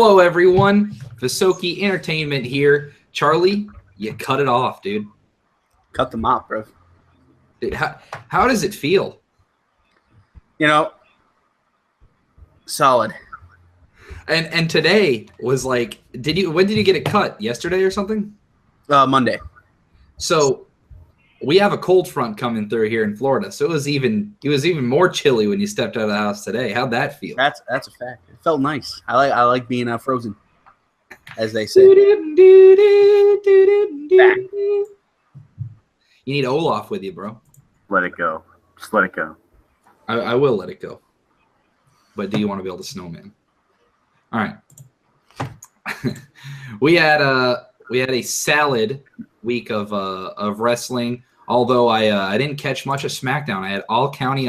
Hello, everyone. Visokii Entertainment here. Charlie, you cut it off, dude. Cut them off, bro. Dude, how does it feel? You know, solid. And today was like, when did you get it cut? Yesterday or something? Monday. So we have a cold front coming through here in Florida, so it was even more chilly when you stepped out of the house today. How'd that feel? That's a fact. It felt nice. I like being frozen, as they say. You need Olaf with you, bro. Let it go. Just let it go. I will let it go. But do you want to build a snowman? All right. we had a salad week of wrestling. Although I didn't catch much of SmackDown. I had an all-county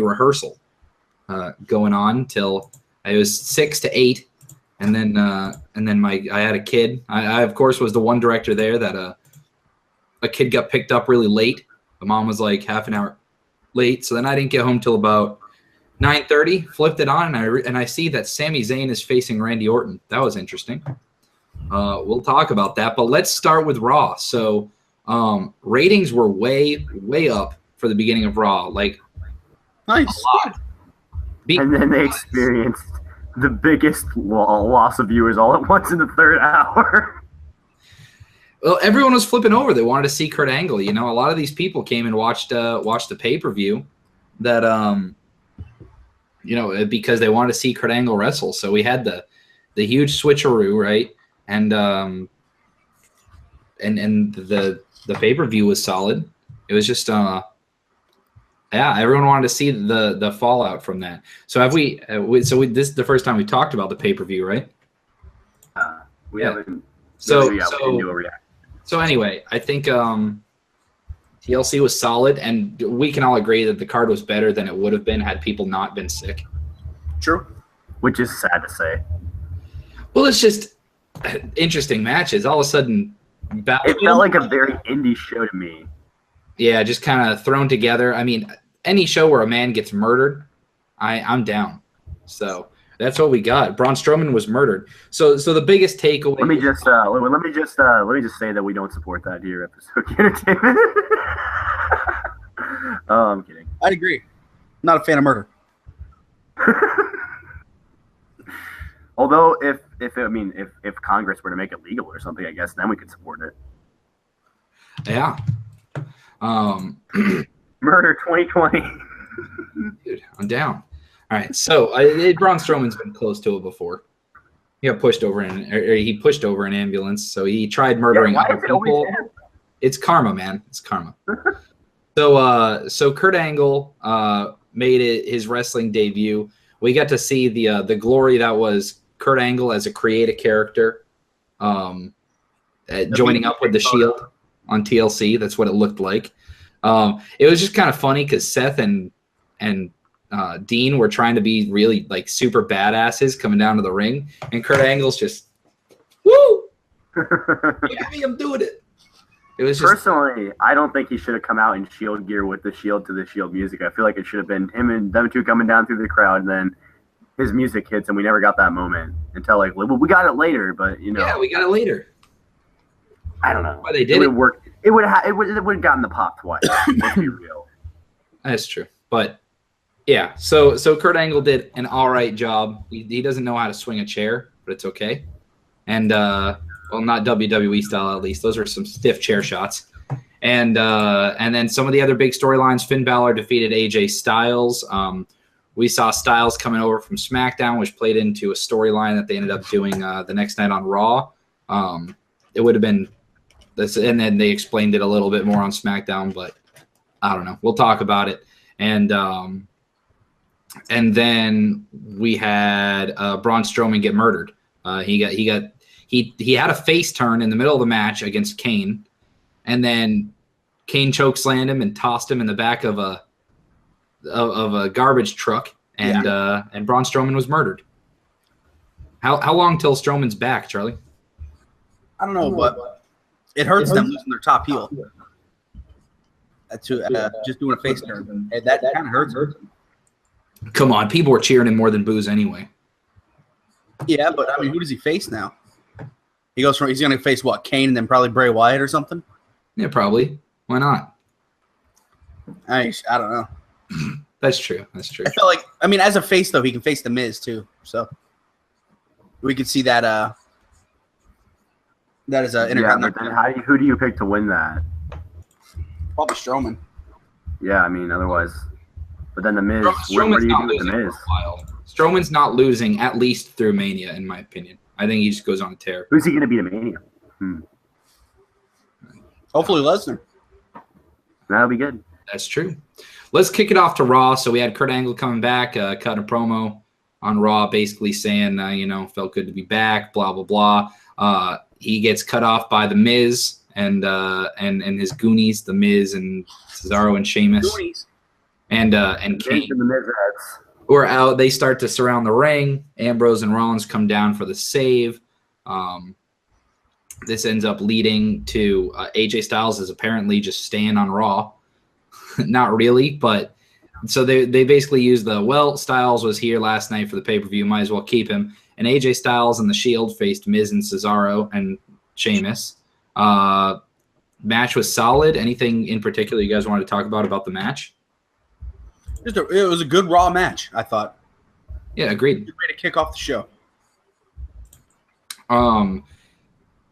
rehearsal going on till I was 6 to 8, and then I had a kid. I of course was the one director there that a kid got picked up really late. The mom was like half an hour late, so then I didn't get home till about 9:30. Flipped it on, and I see that Sami Zayn is facing Randy Orton. That was interesting. We'll talk about that, but let's start with Raw. So. Ratings were way up for the beginning of Raw, like nice. A lot. And then they experienced the biggest loss of viewers all at once in the third hour. Well, everyone was flipping over. They wanted to see Kurt Angle. You know, a lot of these people came and watched the pay-per-view that because they wanted to see Kurt Angle wrestle. So we had the huge switcheroo, right? And the pay-per-view was solid. It was just everyone wanted to see the fallout from that. So this is the first time we talked about the pay-per-view, right? We haven't. So anyway, I think TLC was solid, and we can all agree that the card was better than it would have been had people not been sick. True. Which is sad to say. Well, it's just interesting matches. All of a sudden, it felt like a very indie show to me. Yeah, just kind of thrown together. I mean, any show where a man gets murdered, I'm down. So that's what we got. Braun Strowman was murdered. So the biggest takeaway. Let me just say that we don't support that here at Visokii Entertainment. I'm kidding. I'd agree. Not a fan of murder. Although if Congress were to make it legal or something, I guess then we could support it. Yeah. Murder 2020. Dude, I'm down. All right. So Braun Strowman's been close to it before. He got pushed over he pushed over an ambulance. So he tried murdering other people. It's karma, man. It's karma. So Kurt Angle made it his wrestling debut. We got to see the glory that was Kurt Angle as a creative character, joining up with the Shield on TLC. That's what it looked like. It was just kind of funny because Seth and Dean were trying to be really like super badasses coming down to the ring, and Kurt Angle's just, woo! Yeah, I'm doing it. It was just, personally, I don't think he should have come out in Shield gear with the Shield to the Shield music. I feel like it should have been him and them two coming down through the crowd, and then his music hits, and we never got that moment until well, we got it later. But yeah, we got it later. I don't know why they did it. It would have gotten the pop twice. Let's be real. That's true, but yeah. So Kurt Angle did an all right job. He doesn't know how to swing a chair, but it's okay. And well, not WWE style at least. Those are some stiff chair shots. And then some of the other big storylines. Finn Balor defeated AJ Styles. We saw Styles coming over from SmackDown, which played into a storyline that they ended up doing the next night on Raw. It would have been this, and then they explained it a little bit more on SmackDown, but I don't know. We'll talk about it. And then we had Braun Strowman get murdered. He had a face turn in the middle of the match against Kane, and then Kane chokeslammed him and tossed him in the back of a garbage truck, and Braun Strowman was murdered. How long till Strowman's back, Charlie? I don't know, but it hurts them losing their top heel. Just doing a face turn. That kind of hurts. Come on, people were cheering him more than booze anyway. Yeah, but I mean, who does he face now? He's going to face what, Kane, and then probably Bray Wyatt or something. Yeah, probably. Why not? I don't know. That's true. That's true. I feel like, I mean, as a face though, he can face the Miz too. So we could see that. That is an Yeah, but then who do you pick to win that? Probably Strowman. Yeah, I mean, otherwise. But then the Miz. Strowman's what do you not do with the losing Miz? for a while. Strowman's not losing at least through Mania, in my opinion. I think he just goes on a tear. Who's he going to beat at Mania? Hopefully Lesnar. That'll be good. That's true. Let's kick it off to Raw. So we had Kurt Angle coming back, cutting a promo on Raw, basically saying, felt good to be back, blah, blah, blah. He gets cut off by The Miz and his Goonies, The Miz and Cesaro and Sheamus. Goonies. And And Kane. the Miz Who are out. They start to surround the ring. Ambrose and Rollins come down for the save. This ends up leading to AJ Styles is apparently just staying on Raw. Not really, but so they basically use Styles was here last night for the pay-per-view, might as well keep him. And AJ Styles and the Shield faced Miz and Cesaro and Sheamus. Match was solid. Anything in particular you guys wanted to talk about the match? It was a good Raw match, I thought. Yeah, agreed. Good way to kick off the show.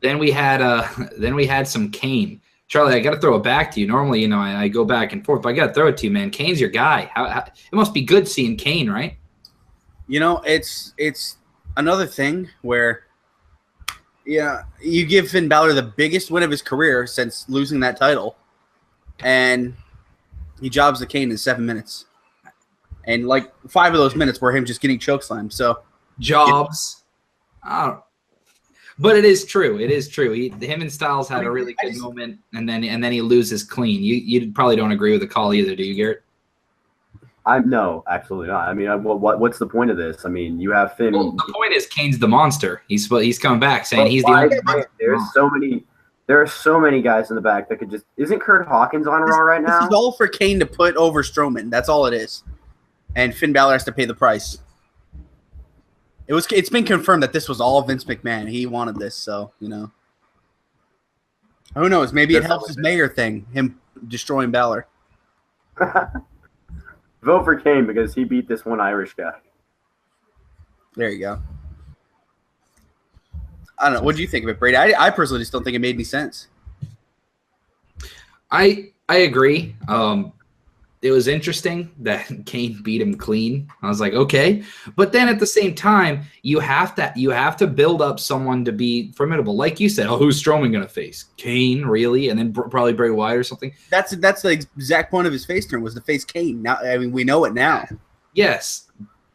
Then we had some Kane. Charlie, I got to throw it back to you. Normally, I go back and forth, but I got to throw it to you, man. Kane's your guy. It must be good seeing Kane, right? It's another thing where, you give Finn Balor the biggest win of his career since losing that title, and he jobs the Kane in 7 minutes. And like 5 of those minutes were him just getting chokeslammed. So jobs. But it is true. It is true. Him and Styles had a really good moment, and then he loses clean. You probably don't agree with the call either, do you, Garrett? No, absolutely not. I mean, what's the point of this? I mean, you have Finn. Well, the point is Kane's the monster. He's coming back saying he's the only. There are so many guys in the back that could just. Isn't Kurt Hawkins on Raw right now? This is all for Kane to put over Strowman. That's all it is, and Finn Balor has to pay the price. It's been confirmed that this was all Vince McMahon. He wanted this, so who knows? Maybe it helps his mayor thing, him destroying Balor. Vote for Kane because he beat this one Irish guy. There you go. I don't know. What do you think of it, Brady? I personally just don't think it made any sense. I agree. It was interesting that Kane beat him clean. I was like, okay. But then at the same time, you have to build up someone to be formidable. Like you said, who's Strowman going to face? Kane, really? And then probably Bray Wyatt or something? That's the exact point of his face turn was to face Kane. Now, I mean, we know it now. Yes.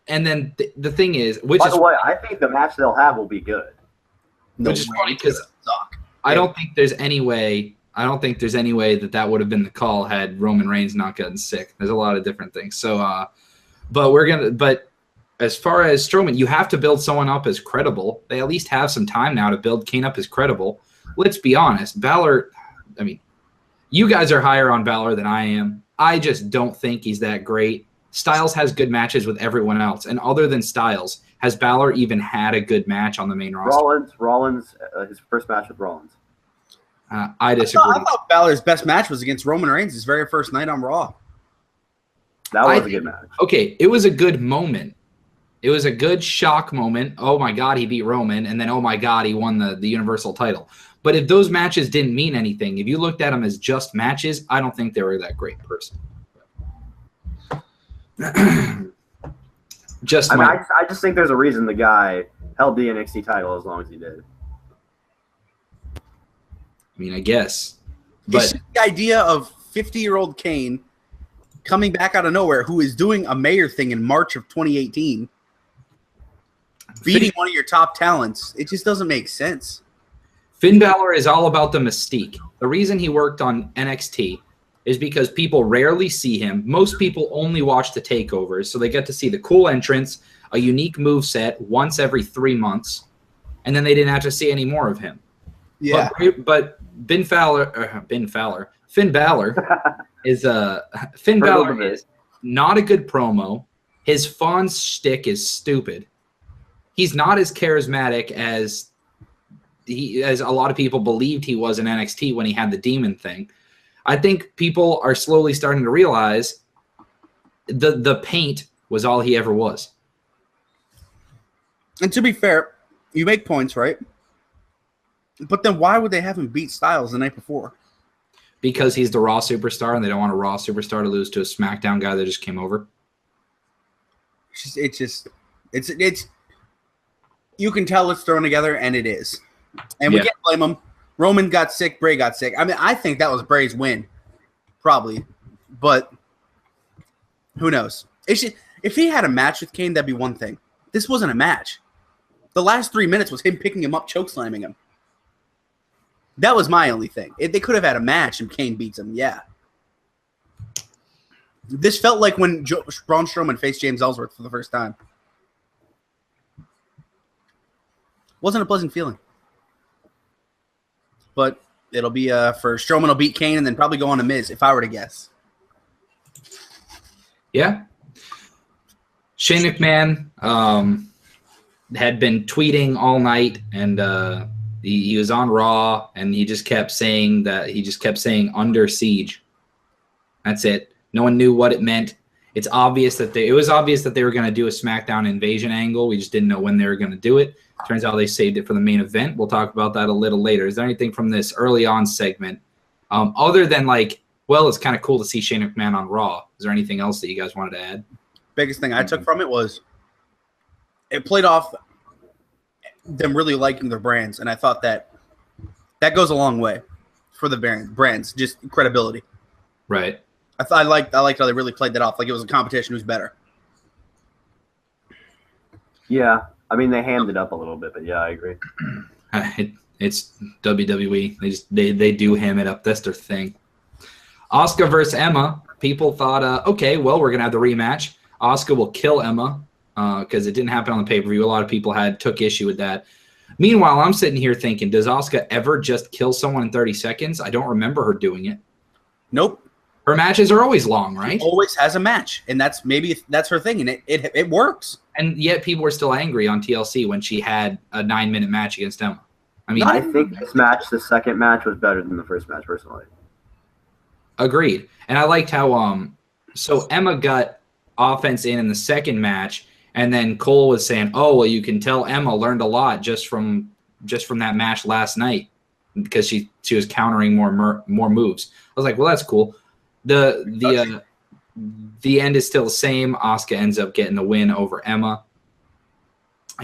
And then the thing is, by the way, I think the match they'll have will be good. Which is funny because I don't think there's any way that would have been the call had Roman Reigns not gotten sick. There's a lot of different things. So, but as far as Strowman, you have to build someone up as credible. They at least have some time now to build Kane up as credible. Let's be honest. Balor, I mean, you guys are higher on Balor than I am. I just don't think he's that great. Styles has good matches with everyone else. And other than Styles, has Balor even had a good match on the main roster? Rollins, his first match with Rollins. I disagree. I thought Balor's best match was against Roman Reigns his very first night on Raw. That was a good match. Okay, it was a good moment. It was a good shock moment. Oh, my God, he beat Roman. And then, oh, my God, he won the Universal title. But if those matches didn't mean anything, if you looked at them as just matches, I don't think they were that great person. I just think there's a reason the guy held the NXT title as long as he did. I mean, I guess. But But the idea of 50-year-old Kane coming back out of nowhere, who is doing a mayor thing in March of 2018, beating one of your top talents, it just doesn't make sense. Finn Balor is all about the mystique. The reason he worked on NXT is because people rarely see him. Most people only watch the takeovers, so they get to see the cool entrance, a unique move set once every 3 months, and then they didn't have to see any more of him. Yeah. But Finn Balor is not a good promo. His Fawn shtick is stupid. he's not as charismatic as a lot of people believed he was in NXT when he had the demon thing. I think people are slowly starting to realize the paint was all he ever was. And to be fair, you make points, right? But then why would they have him beat Styles the night before? Because he's the Raw superstar, and they don't want a Raw superstar to lose to a SmackDown guy that just came over. It's you can tell it's thrown together, and it is. And we can't blame him. Roman got sick. Bray got sick. I mean, I think that was Bray's win, probably. But who knows? If he had a match with Kane, that'd be one thing. This wasn't a match. The last 3 minutes was him picking him up, chokeslamming him. That was my only thing. They could have had a match and Kane beats him, yeah. This felt like when Braun Strowman faced James Ellsworth for the first time. Wasn't a pleasant feeling. But it'll be for Strowman will beat Kane and then probably go on to Miz, if I were to guess. Yeah. Shane McMahon had been tweeting all night, and he was on Raw, and he just kept saying under siege. That's it. No one knew what it meant. It was obvious that they were going to do a SmackDown invasion angle. We just didn't know when they were going to do it. Turns out they saved it for the main event. We'll talk about that a little later. Is there anything from this early on segment other than it's kind of cool to see Shane McMahon on Raw? Is there anything else that you guys wanted to add? Biggest thing I took from it was it played off them really liking their brands, and I thought that goes a long way for the brands, just credibility. Right. I liked how they really played that off, like it was a competition who's better. Yeah, I mean they hammed it up a little bit, but yeah, I agree. It's WWE. They do ham it up. That's their thing. Asuka versus Emma. People thought, okay, well, we're gonna have the rematch. Asuka will kill Emma because it didn't happen on the pay-per-view. A lot of people took issue with that. Meanwhile, I'm sitting here thinking, does Asuka ever just kill someone in 30 seconds? I don't remember her doing it. Nope. Her matches are always long, right? She always has a match, and that's her thing, and it works. And yet people were still angry on TLC when she had a 9-minute match against Emma. I mean, I think the second match, was better than the first match, personally. Agreed. And I liked how so Emma got offense in the second match, and then Cole was saying, "Oh, well, you can tell Emma learned a lot just from that match last night because she was countering more moves." I was like, "Well, that's cool." The end is still the same. Asuka ends up getting the win over Emma,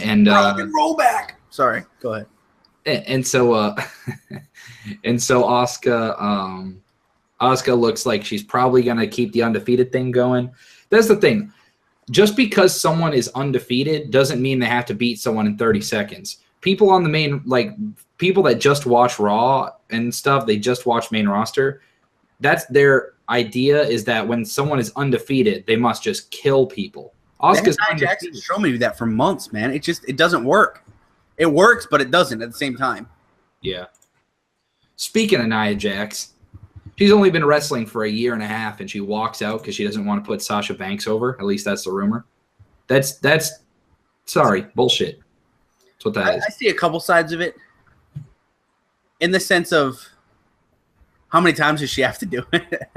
and roll back. Sorry, go ahead. And so Asuka looks like she's probably gonna keep the undefeated thing going. That's the thing. Just because someone is undefeated doesn't mean they have to beat someone in 30 seconds. People on the main, people that just watch Raw and stuff, they just watch main roster. That's their idea, is that when someone is undefeated, they must just kill people. Asuka's Jackson showed me that for months, man. It doesn't work. It works, but it doesn't at the same time. Yeah. Speaking of Nia Jax, she's only been wrestling for a year and a half, and she walks out because she doesn't want to put Sasha Banks over. At least that's the rumor. That's bullshit. That's what that is. I see a couple sides of it. In the sense of how many times does she have to do it?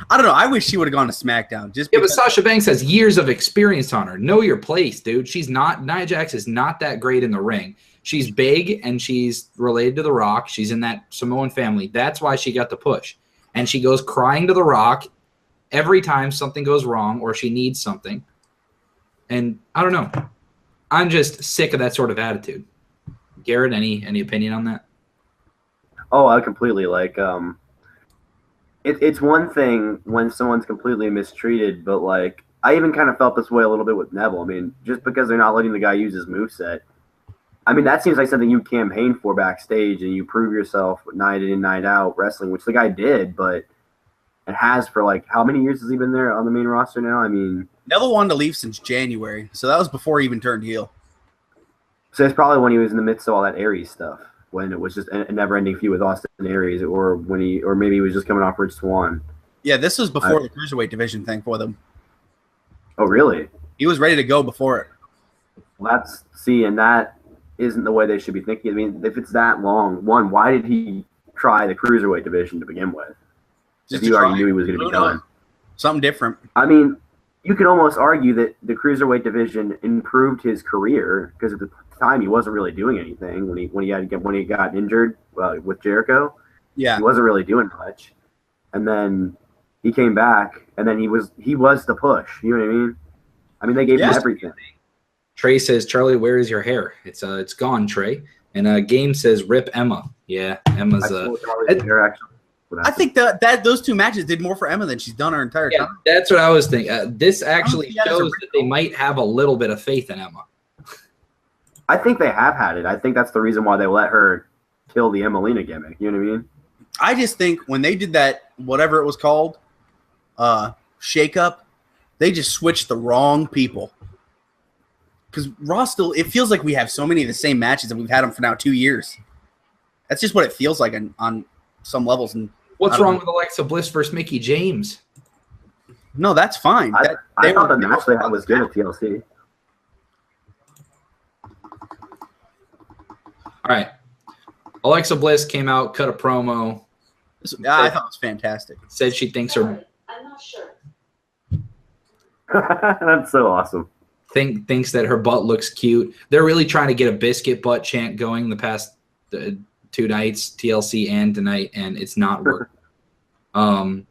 I don't know. I wish she would have gone to SmackDown. But Sasha Banks has years of experience on her. Know your place, dude. Nia Jax is not that great in the ring. She's big, and she's related to The Rock. She's in that Samoan family. That's why she got the push. And she goes crying to The Rock every time something goes wrong or she needs something. And I don't know. I'm just sick of that sort of attitude. Garrett, any opinion on that? Oh, I completely it's one thing when someone's completely mistreated, but I even kind of felt this way a little bit with Neville. I mean, just because they're not letting the guy use his moveset, I mean, that seems like something you campaign for backstage and you prove yourself night in, night out wrestling, which the guy did, but it has for how many years has he been there on the main roster now? I mean, Neville wanted to leave since January, so that was before he even turned heel. So it's probably when he was in the midst of all that Aries stuff, when it was just a never-ending feud with Austin Aries, or maybe he was just coming off Rich Swann. Yeah, this was before the Cruiserweight division thing for them. Oh, really? He was ready to go before it. And that isn't the way they should be thinking. I mean, if it's that long, why did he try the cruiserweight division to begin with? Just if you already knew he was going to be done. Something different. I mean, you could almost argue that the cruiserweight division improved his career because at the time he wasn't really doing anything when he got injured with Jericho. Yeah, he wasn't really doing much, and then he came back, and then he was the push. You know what I mean? I mean, they gave him everything. Trey says, "Charlie, where is your hair? It's gone, Trey." And Game says, "Rip Emma." Yeah, Emma's I think that those two matches did more for Emma than she's done her entire time. That's what I was thinking. This actually shows that they might have a little bit of faith in Emma. I think they have had it. I think that's the reason why they let her kill the Emelina gimmick. You know what I mean? I just think when they did that, whatever it was called, shake up, they just switched the wrong people. Because Raw it feels like we have so many of the same matches and we've had them for now 2 years. That's just what it feels like on some levels. And what's wrong with Alexa Bliss versus Mickie James? No, that's fine. I thought the match they had was good at TLC. All right. Alexa Bliss came out, cut a promo. I thought it was fantastic. Said she thinks her... I'm not sure. That's so awesome. Thinks that her butt looks cute. They're really trying to get a biscuit butt chant going the past 2 nights, TLC and tonight, and it's not working. A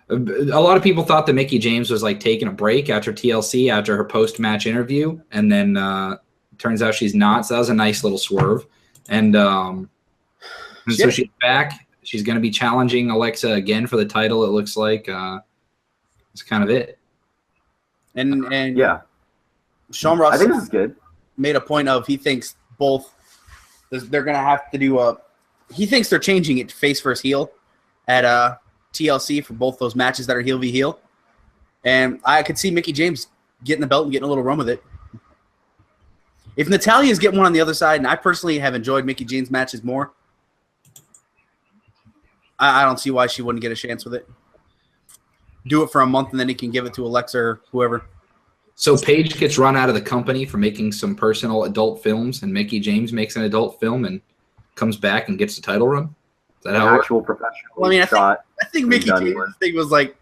lot of people thought that Mickie James was like taking a break after TLC, after her post-match interview, and then turns out she's not. So that was a nice little swerve. And so she's back. She's going to be challenging Alexa again for the title, it looks like. That's kind of it. And yeah, Sean Ross I think this is good. Made a point of he thinks both they're going to have to do he thinks they're changing it to face versus heel at TLC for both those matches that are heel v heel. And I could see Mickie James getting the belt and getting a little run with it. If Natalya's getting one on the other side, and I personally have enjoyed Mickie James matches more, I don't see why she wouldn't get a chance with it. Do it for a month, and then he can give it to Alexa or whoever. So Paige gets run out of the company for making some personal adult films, and Mickie James makes an adult film and comes back and gets the title run? Is that how actual professional well, I mean, shot? I think Mickie James' thing was like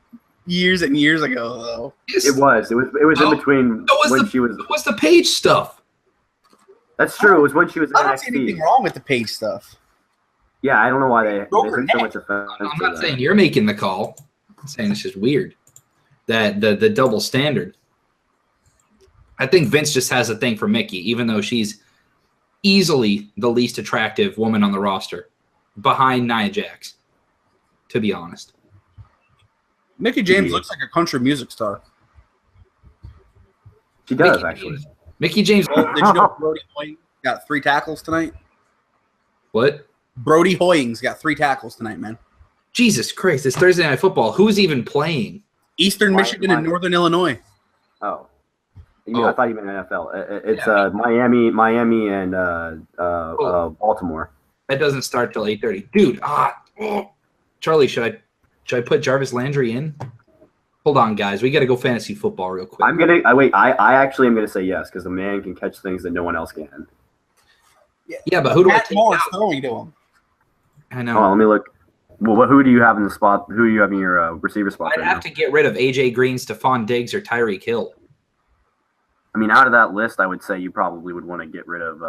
years and years ago, though. It was in between she was. It was the Paige stuff. That's true. It was when she was in I don't see anything wrong with the Paige stuff. Yeah, I don't know why they took so much offense. I'm not saying you're making the call. I'm saying it's just weird that the double standard. I think Vince just has a thing for Mickie, even though she's easily the least attractive woman on the roster, behind Nia Jax, to be honest. Mickie James looks like a country music star. She does, actually. Mickie James. Well, did you know Brody Hoying got 3 tackles tonight? What? Brody Hoying's got 3 tackles tonight, man. Jesus Christ, it's Thursday Night Football. Who's even playing? Eastern Michigan and Northern Illinois. Oh. I thought you meant NFL. It's Miami and Baltimore. That doesn't start till 8:30. Dude, Charlie, should I put Jarvis Landry in? Hold on, guys. We got to go fantasy football real quick. I actually am gonna say yes because the man can catch things that no one else can. Yeah, but who do I take Moore's out? throwing to him. I know. Oh, let me look. Well, who do you have in the spot? Who do you have in your receiver spot? I'd have to get rid of AJ Green, Stephon Diggs, or Tyreek Hill. I mean, out of that list, I would say you probably would want to get rid of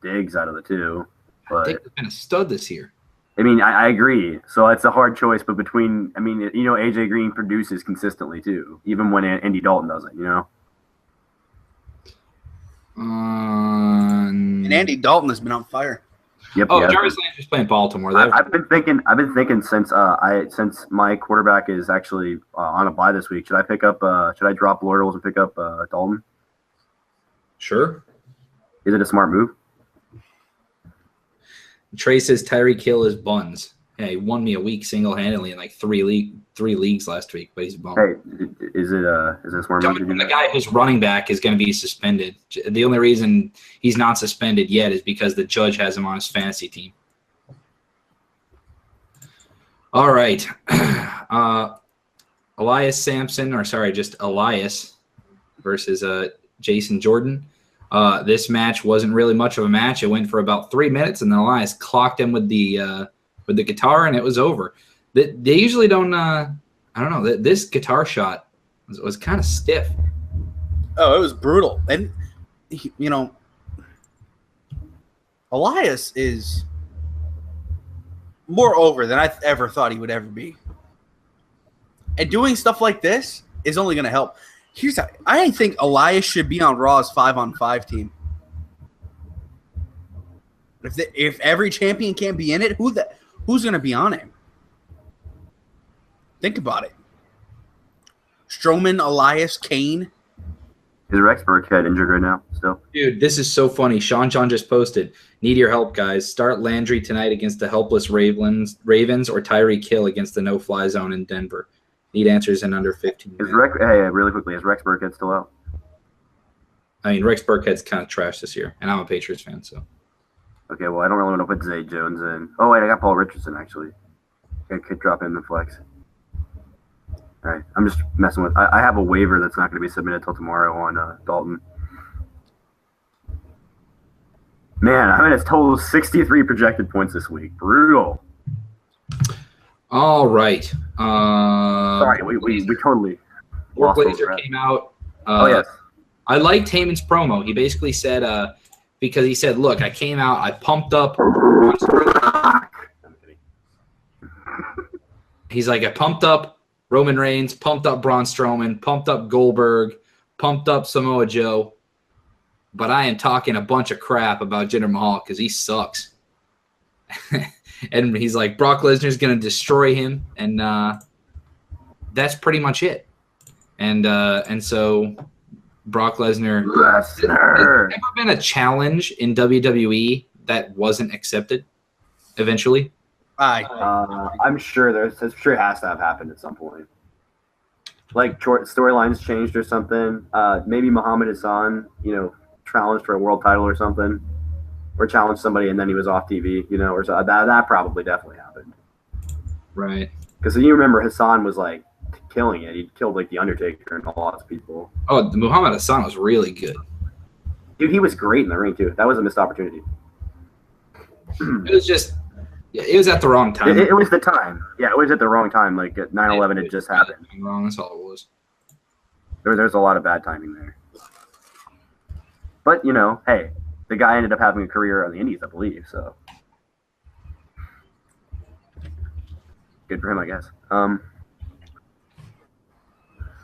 Diggs out of the 2. But Diggs has been a stud this year. I mean, I agree. So it's a hard choice, but between, I mean, AJ Green produces consistently too, even when Andy Dalton doesn't, And Andy Dalton has been on fire. Yep. Oh, Jarvis Landry's playing Baltimore. I've been thinking since my quarterback is actually on a bye this week. Should I drop Bortles and pick up Dalton? Sure. Is it a smart move? Trey says Tyreek Hill is buns. Yeah, he won me a week single-handedly in like three leagues last week, but he's bummed. Hey, is it a smart move? The guy who's running back is going to be suspended. The only reason he's not suspended yet is because the judge has him on his fantasy team. All right. Elias versus Jason Jordan. This match wasn't really much of a match. It went for about 3 minutes, and then Elias clocked him with the guitar, and it was over. They usually don't. I don't know. This guitar shot was kind of stiff. Oh, it was brutal, and Elias is more over than I ever thought he would ever be. And doing stuff like this is only going to help. I think Elias should be on Raw's 5-on-5 team. If every champion can't be in it, who's going to be on it? Think about it. Strowman, Elias, Kane. Is Rex Burkhead injured right now still? Dude, this is so funny. Sean John just posted, need your help, guys. Start Landry tonight against the helpless Ravens or Tyreek Hill against the no-fly zone in Denver. Need answers in under 15 minutes. Really quickly, is Rex Burkhead still out? I mean, Rex Burkhead's kind of trash this year, and I'm a Patriots fan, so. Okay, well, I don't really want to put Zay Jones in. Oh, wait, I got Paul Richardson, actually. I could drop in the flex. All right, I'm just messing with. I have a waiver that's not going to be submitted until tomorrow on Dalton. Man, I mean, it's total 63 projected points this week. Brutal. All right. Sorry, we totally. Bork Laser came out. Oh yes. I liked Heyman's promo. He basically said, because he said, "Look, I came out. I pumped up." He's like, I pumped up Roman Reigns, pumped up Braun Strowman, pumped up Goldberg, pumped up Samoa Joe, but I am talking a bunch of crap about Jinder Mahal because he sucks. And he's like, Brock Lesnar's going to destroy him, and that's pretty much it. And so Brock Lesnar. There's never been a challenge in WWE that wasn't accepted eventually. I'm sure it has to have happened at some point. Like storylines changed or something. Maybe Muhammad Hassan, challenged for a world title or something, or challenged somebody and then he was off TV, or so. That probably definitely happened. Right. Because you remember Hassan was like killing it. He killed like the Undertaker and a lot of people. Oh, Muhammad Hassan was really good. Dude, he was great in the ring too. That was a missed opportunity. It was just. Yeah, it was at the wrong time. It was the time. Yeah, it was at the wrong time. Like 9/11 had just happened. Wrong. That's all it was. There's a lot of bad timing there. But hey, the guy ended up having a career on the Indies, I believe. So good for him, I guess.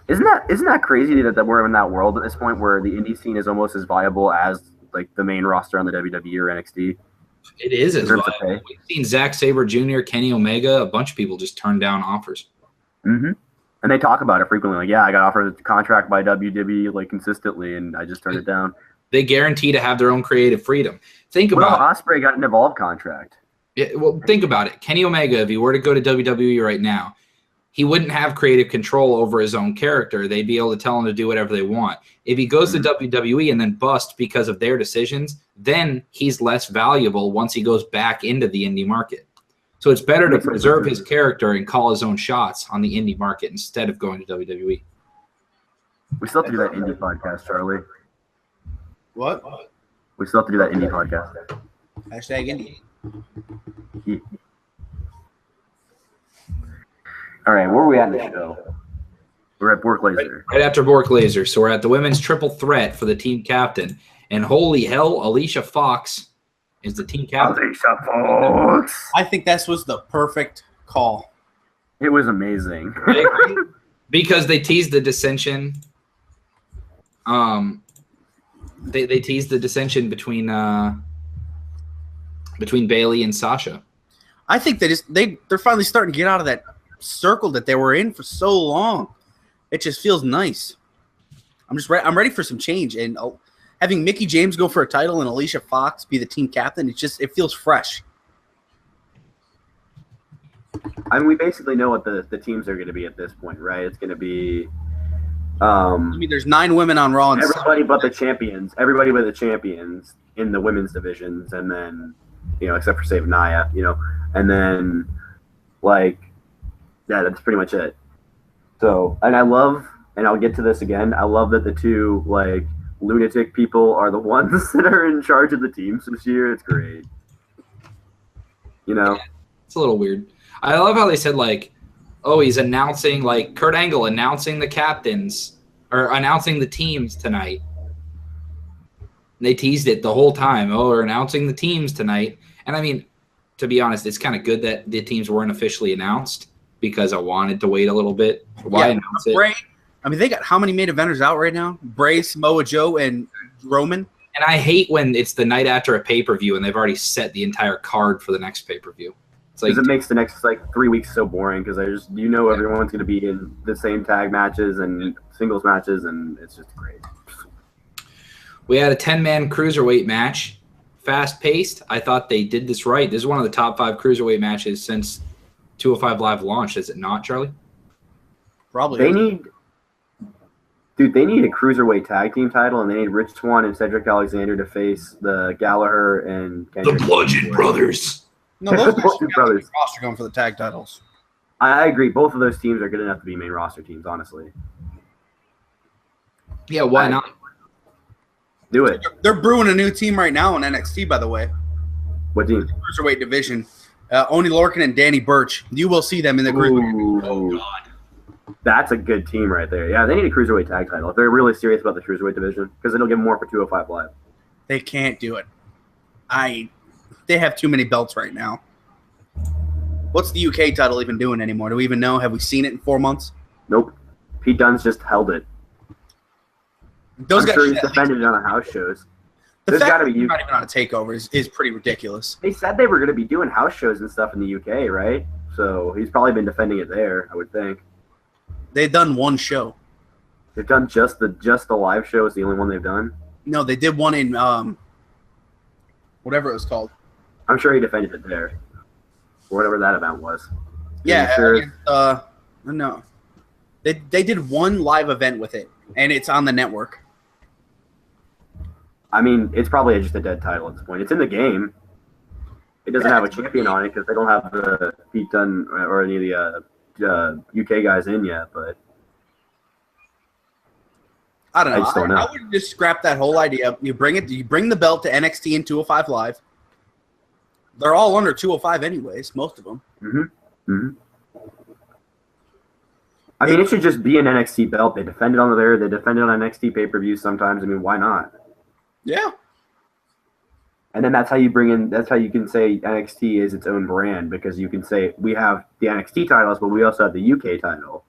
Isn't that crazy that we're in that world at this point where the indie scene is almost as viable as like the main roster on the WWE or NXT? It is as well. We've seen Zack Sabre Jr., Kenny Omega, a bunch of people just turn down offers. Mm-hmm. And they talk about it frequently. Like, yeah, I got offered a contract by WWE like consistently, and I just turned it down. They guarantee to have their own creative freedom. Think about Ospreay got an Evolve contract. Yeah, well, think about it. Kenny Omega, if he were to go to WWE right now, he wouldn't have creative control over his own character. They'd be able to tell him to do whatever they want. If he goes to WWE and then bust because of their decisions, then he's less valuable once he goes back into the indie market. So it's better to preserve his character and call his own shots on the indie market instead of going to WWE. We still have to do that indie podcast, Charlie. What? We still have to do that indie podcast. Hashtag indie. Yeah. All right, where are we at in the show? We're at Bork Laser. Right after Bork Laser. So we're at the women's triple threat for the team captain. And holy hell, Alicia Fox is the team captain. Alicia Fox. I think this was the perfect call. It was amazing. Because they teased the dissension. They teased the dissension between Bayley and Sasha. I think they're finally starting to get out of that circle that they were in for so long. It just feels nice. I'm ready for some change, and having Mickie James go for a title and Alicia Fox be the team captain, it feels fresh. I mean, we basically know what the teams are going to be at this point, right? It's going to be there's 9 women on Raw and everybody but the champions in the women's divisions, and then except for Save Nia, and then that's pretty much it. So, and I love, and I'll get to this again, I love that the two lunatic people are the ones that are in charge of the teams this year. It's great. You know? It's a little weird. I love how they said, like, oh, he's announcing, like, Kurt Angle announcing the captains or announcing the teams tonight. And they teased it the whole time. Oh, we're announcing the teams tonight. And, I mean, to be honest, it's kind of good that the teams weren't officially announced because I wanted to wait a little bit. Why announce it? Bray, I mean, they got how many main eventers out right now? Bray, Samoa Joe, and Roman. And I hate when it's the night after a pay-per-view and they've already set the entire card for the next pay-per-view. It's like, it makes the next 3 weeks so boring because everyone's going to be in the same tag matches and singles matches, and it's just great. We had a 10-man cruiserweight match, fast-paced. I thought they did this right. This is one of the top 5 cruiserweight matches since 205 Live launched. Is it not, Charlie? Probably. They need a cruiserweight tag team title, and they need Rich Swann and Cedric Alexander to face the Gallagher and Kendrick. The Bludgeon Brothers. No, those Bludgeon Brothers. roster going for the tag titles. I agree. Both of those teams are good enough to be main roster teams, honestly. Yeah, why not? Do it. They're brewing a new team right now in NXT, by the way. What team? Cruiserweight division. Oni Lorcan and Danny Burch. You will see them in the cruiserweight. Oh, God. That's a good team right there. Yeah, they need a cruiserweight tag title if they're really serious about the cruiserweight division because it'll give them more for 205 Live. They can't do it. They have too many belts right now. What's the UK title even doing anymore? Do we even know? Have we seen it in 4 months? Nope. Pete Dunne's just held it. Those I'm guys sure he's defended it on the house shows. The There's fact got to that be. he's not even on a takeover is pretty ridiculous. They said they were going to be doing house shows and stuff in the UK, right? So he's probably been defending it there, I would think. They've done one show. They've done just the live show is the only one they've done. No, they did one in whatever it was called. I'm sure he defended it there, or whatever that amount was. Yeah, sure? no. They did one live event with it, and it's on the network. I mean, it's probably just a dead title at this point. It's in the game. It doesn't have a champion on it because they don't have the Pete Dunne or any of the UK guys in yet. But I don't know. I just don't know. I would just scrap that whole idea. You bring the belt to NXT and 205 Live. They're all under 205 anyways, most of them. I mean, it should just be an NXT belt. They defend it on there. They defend it on NXT pay-per-view sometimes. I mean, why not? Yeah. And then that's how you bring in. That's how you can say NXT is its own brand because you can say we have the NXT titles, but we also have the UK title,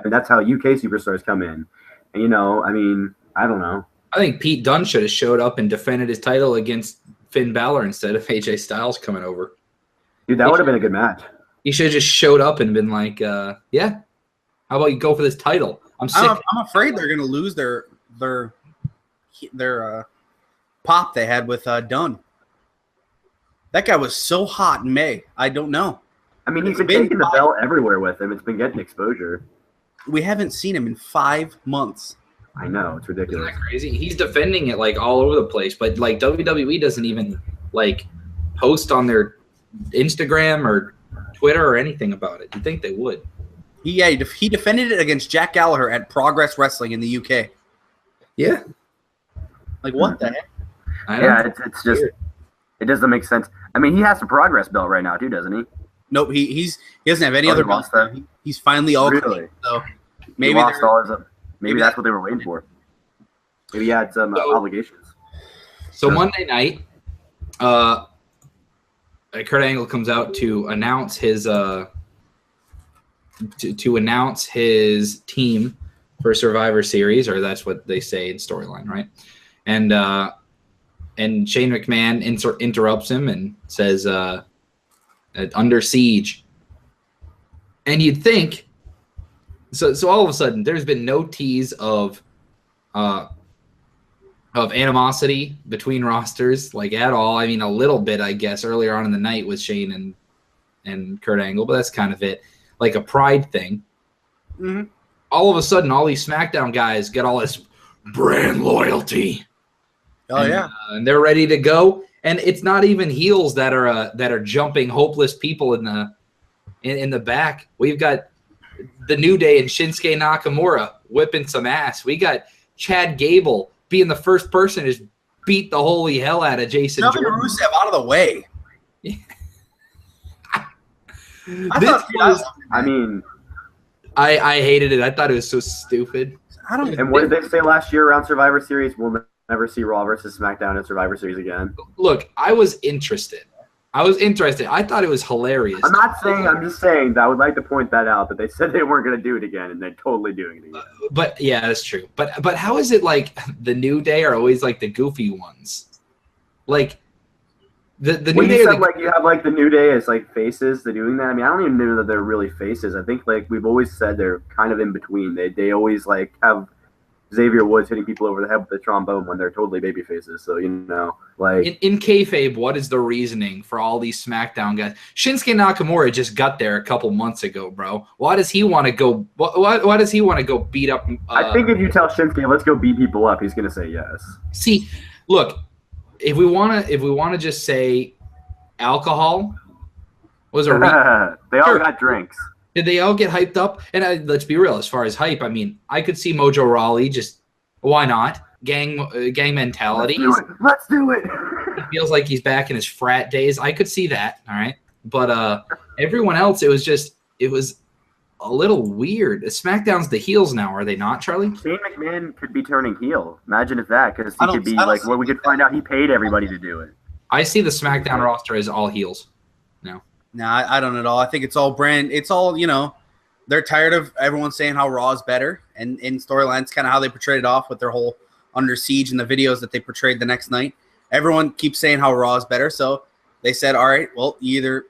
and that's how UK superstars come in. And I mean, I don't know. I think Pete Dunne should have showed up and defended his title against Finn Balor instead of AJ Styles coming over. Dude, that would have been a good match. He should have just showed up and been like, yeah, how about you go for this title? I'm sick. I'm afraid they're going to lose their pop they had with Dunn. That guy was so hot in May. I don't know. I mean, he's been taking the belt everywhere with him. It's been getting exposure. We haven't seen him in 5 months. I know. It's ridiculous. Isn't that crazy? He's defending it like all over the place, but like WWE doesn't even like post on their Instagram or Twitter or anything about it. You'd think they would. He defended it against Jack Gallagher at Progress Wrestling in the UK. Yeah. Like, what the heck? Yeah, it's just it doesn't make sense. I mean, he has the Progress belt right now too, doesn't he? Nope, he doesn't have any other belts. He's finally all clean. So maybe he lost all his. Maybe that's what they were waiting for. Maybe he had some obligations. So Monday night, Kurt Angle comes out to announce his to announce his team for Survivor Series, or that's what they say in storyline, right? And Shane McMahon interrupts him and says, "Under siege." And you'd think, so all of a sudden, there's been no tease of animosity between rosters, like at all. I mean, a little bit, I guess, earlier on in the night with Shane and Kurt Angle, but that's kind of it, like a pride thing. Mm-hmm. All of a sudden, all these SmackDown guys get all this brand loyalty. Oh, yeah. And they're ready to go. And it's not even heels that are jumping hopeless people in the back. We've got the New Day and Shinsuke Nakamura whipping some ass. We got Chad Gable being the first person to just beat the holy hell out of Jason Shoving Jordan. Rusev out of the way. I hated it. I thought it was so stupid. And what did they say last year around Survivor Series? We'll never see Raw versus SmackDown at Survivor Series again. Look, I was interested. I thought it was hilarious. I'm just saying that I would like to point that out, that they said they weren't going to do it again, and they're totally doing it again. But yeah, that's true. But how is it like the New Day are always like the goofy ones? Like the New Day. Like you have like the New Day as like faces. They're doing that. I mean, I don't even know that they're really faces. I think like we've always said they're kind of in between. They always like have Xavier Woods hitting people over the head with the trombone when they're totally baby faces. So, you know, like in kayfabe, what is the reasoning for all these SmackDown guys? Shinsuke Nakamura just got there a couple months ago, bro. Why does he want to go? Why does he want to go beat up? I think if you tell Shinsuke, let's go beat people up, he's gonna say yes. See, look, if we wanna just say alcohol was a they all got drinks. Did they all get hyped up? And let's be real, as far as hype, I mean, I could see Mojo Rawley just, why not? Gang mentality. Let's do it. He feels like he's back in his frat days. I could see that, all right? But everyone else, it was a little weird. SmackDown's the heels now, are they not, Charlie? Shane McMahon could be turning heel. Imagine if that, because he could be like, well, we could find out he paid everybody to do it. I see the SmackDown roster as all heels now. No, I don't at all. I think it's all brand. It's all, you know, they're tired of everyone saying how Raw is better. And in storylines, kind of how they portrayed it off with their whole Under Siege and the videos that they portrayed the next night. Everyone keeps saying how Raw is better. So they said, all right, well, I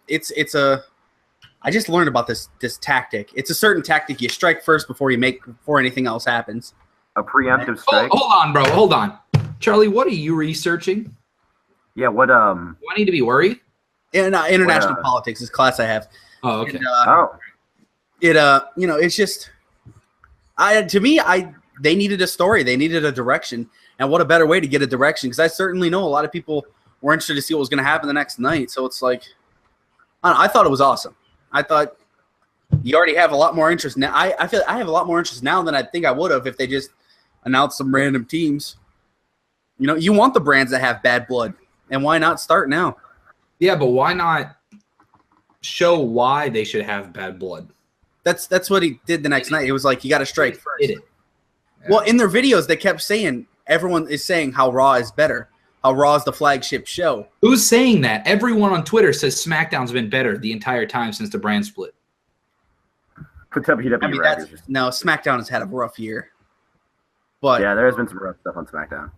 just learned about this tactic. It's a certain tactic. You strike first before anything else happens. A preemptive strike. Hold on, bro. Hold on. Charlie, what are you researching? Yeah, what Do I need to be worried? International politics is class I have. Oh, okay. And, you know, it's just, they needed a story. They needed a direction. And what a better way to get a direction. Because I certainly know a lot of people were interested to see what was going to happen the next night. So it's like, I thought it was awesome. I thought you already have a lot more interest now. I feel I have a lot more interest now than I think I would have if they just announced some random teams. You know, you want the brands that have bad blood. And why not start now? Yeah, but why not show why they should have bad blood? That's what he did the next night. It was like, you got to strike first. Did it. Yeah. Well, in their videos, they kept saying, everyone is saying how Raw is better, how Raw is the flagship show. Who's saying that? Everyone on Twitter says SmackDown's been better the entire time since the brand split. No, SmackDown has had a rough year. But yeah, there has been some rough stuff on SmackDown.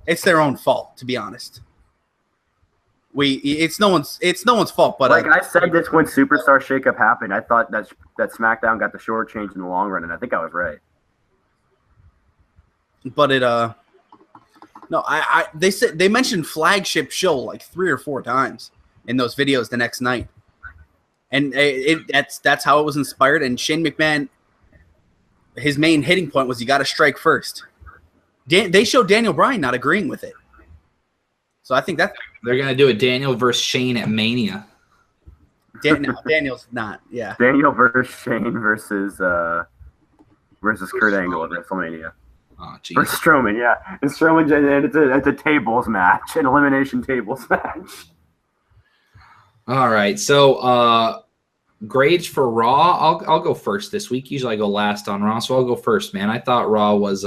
It's their own fault, to be honest. It's no one's fault, but like I said this when Superstar Shakeup happened, I thought that SmackDown got the short change in the long run, and I think I was right. But they mentioned flagship show like 3 or 4 times in those videos the next night, and that's how it was inspired. And Shane McMahon, his main hitting point was you got to strike first. They showed Daniel Bryan not agreeing with it. So I think that they're gonna do a Daniel versus Shane at Mania. Daniel's not. Yeah. Daniel versus Shane versus Kurt Angle at WrestleMania. Oh, jeez. Versus Strowman, yeah. And Strowman, and it's a tables match, an elimination tables match. All right, so grades for Raw. I'll go first this week. Usually I go last on Raw, so I'll go first, man. I thought Raw was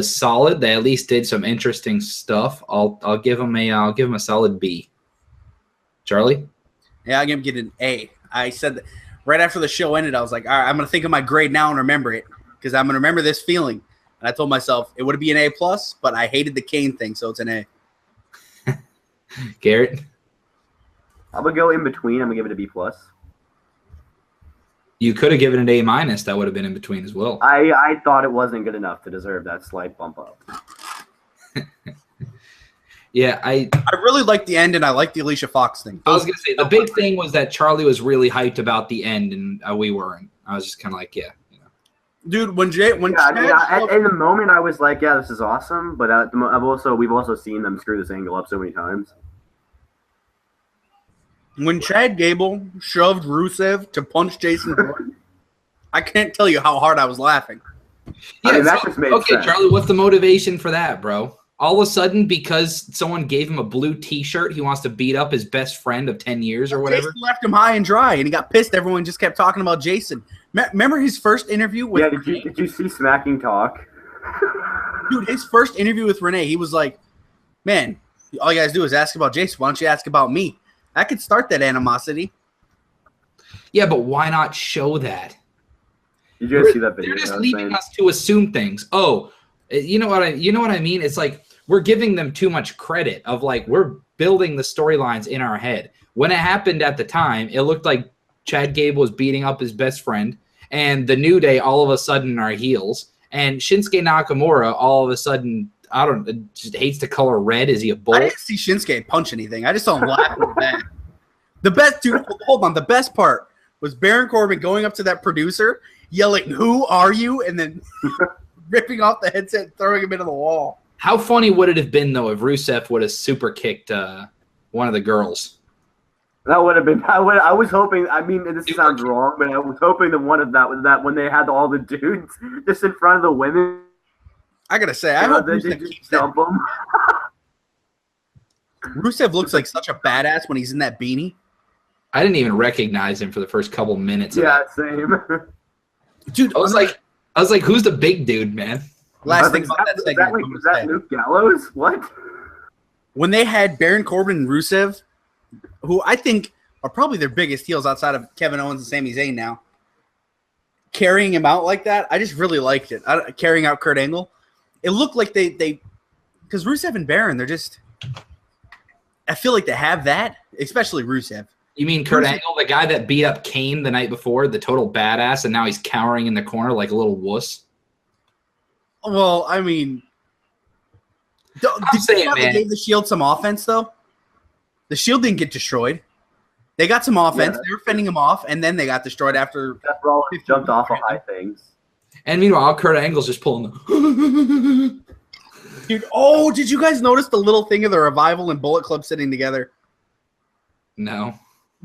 solid. They at least did some interesting stuff. I'll give them a solid B. Charlie? Yeah, I'm gonna get an A. I said that right after the show ended, I was like, all right, I'm gonna think of my grade now and remember it because I'm gonna remember this feeling. And I told myself it would be an A+, but I hated the Kane thing, so it's an A. Garrett? I'm gonna go in between. I'm gonna give it a B+. You could have given it an A-. That would have been in between as well. I thought it wasn't good enough to deserve that slight bump up. Yeah, I really liked the end, and I liked the Alicia Fox thing. I was going to say, the big thing was that Charlie was really hyped about the end, and we weren't. I was just kind of like, yeah. You know. Dude, in the moment, I was like, yeah, this is awesome, but we've also seen them screw this angle up so many times. When Chad Gable shoved Rusev to punch Jason Jordan, I can't tell you how hard I was laughing. Yeah, I mean, that just made sense. Charlie, what's the motivation for that, bro? All of a sudden, because someone gave him a blue T-shirt, he wants to beat up his best friend of 10 years or whatever? Jason left him high and dry, and he got pissed. Everyone just kept talking about Jason. Remember his first interview with Renee? Did you see Smacking Talk? Dude, his first interview with Renee, he was like, man, all you guys do is ask about Jason. Why don't you ask about me? I could start that animosity. Yeah, but why not show that? Did you guys see that video? They're just leaving us to assume things. Oh, you know what I mean? It's like we're giving them too much credit of like we're building the storylines in our head. When it happened at the time, it looked like Chad Gable was beating up his best friend, and the New Day all of a sudden are heels, and Shinsuke Nakamura all of a sudden just hates the color red. Is he a bull? I didn't see Shinsuke punch anything. I just saw him laughing back. The best, dude. Hold on. The best part was Baron Corbin going up to that producer, yelling, "Who are you?" and then ripping off the headset and throwing him into the wall. How funny would it have been, though, if Rusev would have super kicked one of the girls? That would have been. I was hoping. I mean, this sounds wrong, but I was hoping that one of that was that when they had all the dudes just in front of the women. I gotta say, I hope Rusev keeps that. Rusev looks like such a badass when he's in that beanie. I didn't even recognize him for the first couple minutes. Yeah, same. Dude, I was like, who's the big dude, man? Last thing about that segment. Was that Luke Gallows? What? When they had Baron Corbin and Rusev, who I think are probably their biggest heels outside of Kevin Owens and Sami Zayn now, carrying him out like that, I just really liked it. Carrying out Kurt Angle. It looked like they because Rusev and Baron, they're just, I feel like they have that, especially Rusev. You mean Kurt Angle, the guy that beat up Kane the night before, the total badass, and now he's cowering in the corner like a little wuss? Well, I mean, did you know they gave the Shield some offense, though? The Shield didn't get destroyed. They got some offense. Yeah. They were fending him off, and then they got destroyed after. Seth Rollins jumped off of high things. And meanwhile, Kurt Angle's just pulling the. Dude, oh, did you guys notice the little thing of the Revival and Bullet Club sitting together? No.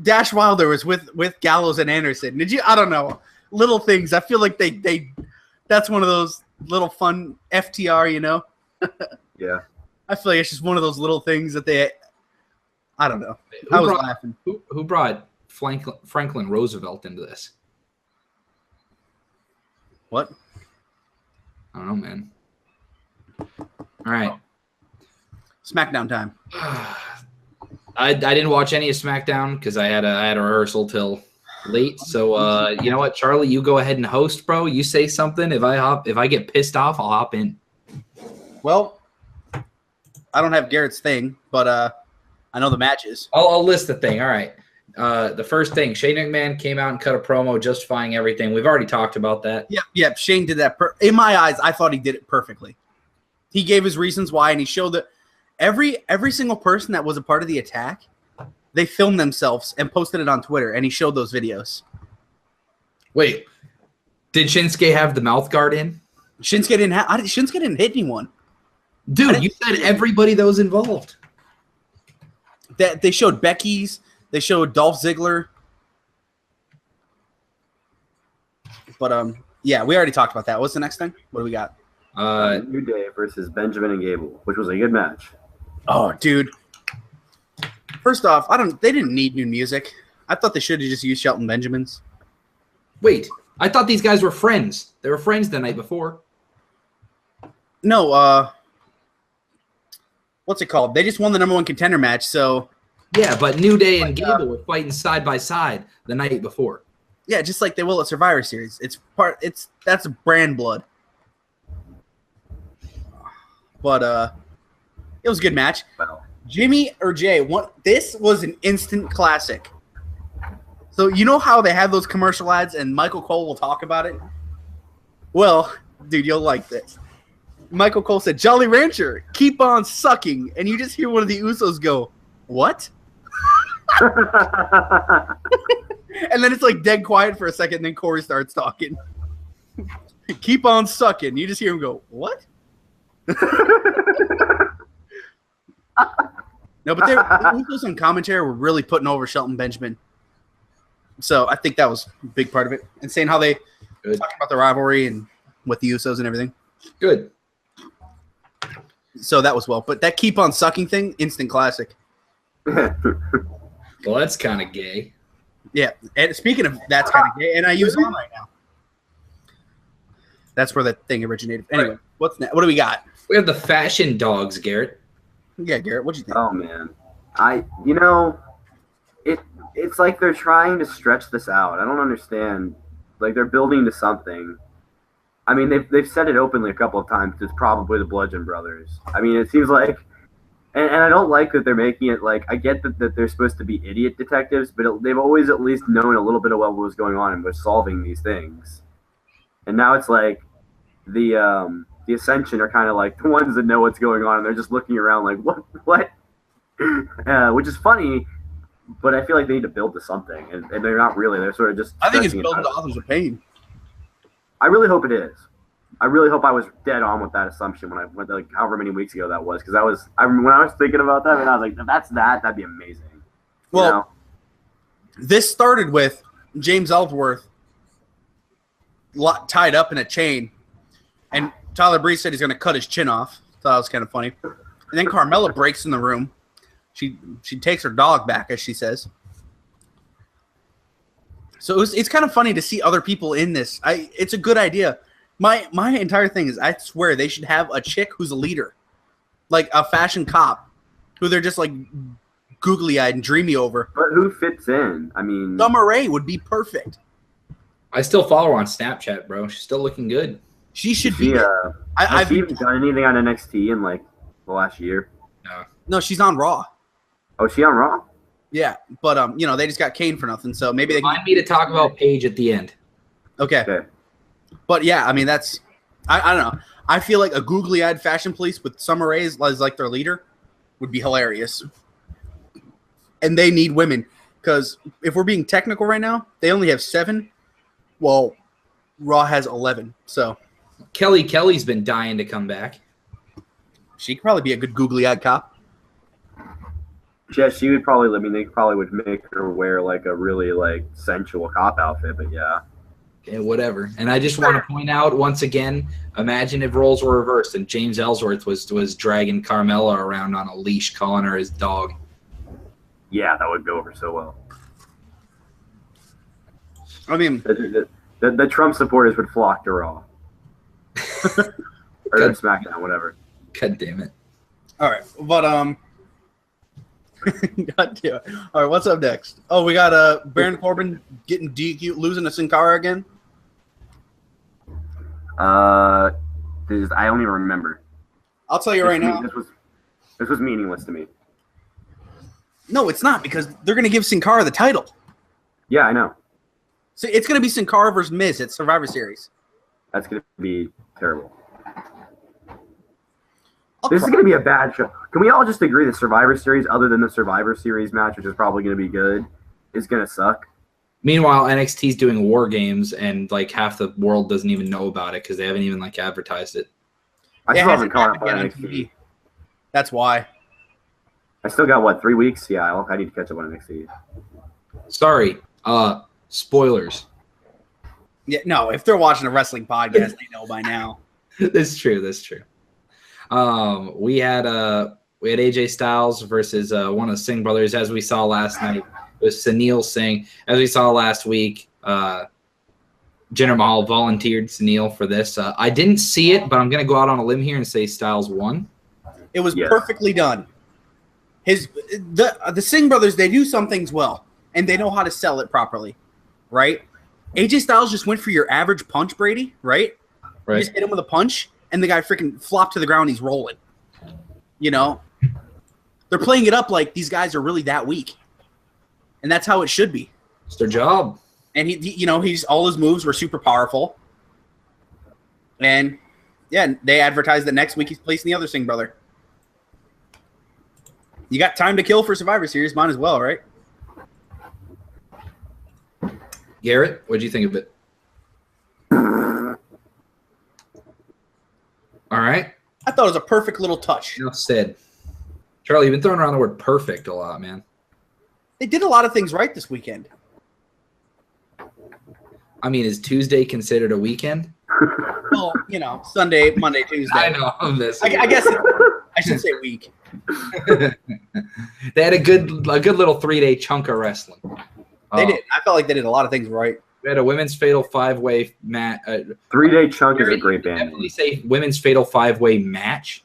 Dash Wilder was with Gallows and Anderson. Did you? I don't know. Little things. I feel like they that's one of those little fun FTR, you know? Yeah. I feel like it's just one of those little things that they, I don't know. I was laughing. Who brought Franklin Roosevelt into this? What? I don't know, man. All right. SmackDown time. I didn't watch any of SmackDown because I had a rehearsal till late. So you know what, Charlie, you go ahead and host, bro. You say something. If I get pissed off, I'll hop in. Well, I don't have Garrett's thing, but I know the matches. I'll list the thing. All right. The first thing, Shane McMahon came out and cut a promo justifying everything. We've already talked about that. Yep. Shane did that. In my eyes, I thought he did it perfectly. He gave his reasons why, and he showed that every single person that was a part of the attack, they filmed themselves and posted it on Twitter, and he showed those videos. Wait, did Shinsuke have the mouth guard in? Shinsuke didn't hit anyone. Dude, you said everybody that was involved. That they showed Becky's, they showed Dolph Ziggler. But yeah, we already talked about that. What's the next thing? What do we got? New Day versus Benjamin and Gable, which was a good match. Oh, dude. First off, they didn't need new music. I thought they should have just used Shelton Benjamin's. Wait, I thought these guys were friends. They were friends the night before. No, what's it called? They just won the #1 contender match, so yeah, but New Day and Gable were fighting side by side the night before. Yeah, just like they will at Survivor Series. That's brand blood. But it was a good match. Wow. Jimmy or Jay, this was an instant classic. So you know how they have those commercial ads and Michael Cole will talk about it? Well, dude, you'll like this. Michael Cole said, "Jolly Rancher, keep on sucking." And you just hear one of the Usos go, "What?" And then it's like dead quiet for a second, and then Corey starts talking. "Keep on sucking." You just hear him go, "What?" No, but the Usos on commentary were really putting over Shelton Benjamin. So I think that was a big part of it. And saying how they talking about the rivalry and with the Usos and everything. Good. So that was well. But that keep on sucking thing, instant classic. Well, that's kind of gay. Yeah. And speaking of that's kind of gay, and I use on right now. That's where that thing originated. Anyway, Right. what's next? What do we got? We have the fashion dogs, Garrett. Yeah, Garrett, what'd you think? Oh man, it's like they're trying to stretch this out. I don't understand. Like they're building to something. I mean, they've said it openly a couple of times. It's probably the Bludgeon Brothers. I mean, it seems like, and I don't like that they're making it like. I get that they're supposed to be idiot detectives, but they've always at least known a little bit of what was going on and was solving these things. And now it's like the Ascension are kind of like the ones that know what's going on, and they're just looking around like, what? Which is funny, but I feel like they need to build to something, and they're not really. They're sort of just. I think it's stretching it building to out. Authors of Pain. I really hope it is. I really hope I was dead on with that assumption when I went like however many weeks ago that was, because when I was thinking about that, and I was like, if that's that'd be amazing. Well, You know? this started with James Ellsworth tied up in a chain, and Tyler Breeze said he's going to cut his chin off. Thought that was kind of funny. And then Carmella breaks in the room. She takes her dog back, as she says. So it's kind of funny to see other people in this. It's a good idea. My entire thing is I swear they should have a chick who's a leader, like a fashion cop, who they're just like googly-eyed and dreamy over. But who fits in? I mean, Summer Rae would be perfect. I still follow her on Snapchat, bro. She's still looking good. She should be. has she even done anything on NXT in like the last year? No, she's on Raw. Oh, is she on Raw? Yeah, but they just got Kane for nothing, so maybe they can. Remind me to talk about Paige at the end. Okay. But yeah, I mean that's I don't know. I feel like a googly-eyed fashion police with Summer Rae as like their leader would be hilarious. And they need women because if we're being technical right now, they only have 7. Well, Raw has 11. So Kelly's been dying to come back. she could probably be a good googly-eyed cop. Yeah, she would probably. I mean, they probably would make her wear like a really like sensual cop outfit, but yeah. Okay, whatever. And I just want to point out once again, imagine if roles were reversed and James Ellsworth was dragging Carmella around on a leash, calling her his dog. Yeah, that would go over so well. I mean, the Trump supporters would flock to Raw. Or to SmackDown, whatever. God damn it. all right, but God damn it. All right, what's up next? Oh, we got Baron Corbin getting DQ, losing to Sin Cara again. I don't even remember. I'll tell you right now. This was meaningless to me. No, it's not because they're going to give Sin Cara the title. Yeah, I know. So it's going to be Sin Cara versus Miz at Survivor Series. That's going to be terrible. This is going to be a bad show. Can we all just agree that Survivor Series, other than the Survivor Series match, which is probably going to be good, is going to suck? Meanwhile, NXT's doing War Games, and like half the world doesn't even know about it because they haven't even like advertised it. I still haven't caught up on on NXT. TV. That's why. I still got, 3 weeks? Yeah, I need to catch up on NXT. Sorry, spoilers. Yeah, no, if they're watching a wrestling podcast, they know by now. That's true. We had AJ Styles versus one of the Singh brothers, as we saw last night. It was Sunil Singh. As we saw last week, Jinder Mahal volunteered Sunil for this. I didn't see it, but I'm going to go out on a limb here and say Styles won. It was Yes. perfectly done. The Singh brothers, they do some things well, and they know how to sell it properly, right? AJ Styles just went for your average punch, Brady, right? You Right. just hit him with a punch, and the guy freaking flopped to the ground. He's rolling. You know? They're playing it up like these guys are really that weak. And that's how it should be. It's their job. And he's all his moves were super powerful. And yeah, they advertised that next week he's placing the other Singh brother. You got time to kill for Survivor Series, might as well, right? Garrett, what'd you think of it? All right. I thought it was a perfect little touch. Enough said. Charlie, you've been throwing around the word perfect a lot, man. They did a lot of things right this weekend. I mean, is Tuesday considered a weekend? Well, Well, Sunday, Monday, Tuesday. I know. I'm missing. I guess I should say week. They had a good little 3-day chunk of wrestling. They did. I felt like they did a lot of things right. We had a women's fatal 5-way match. 3-day chunk is a great band. Definitely say women's fatal 5-way match,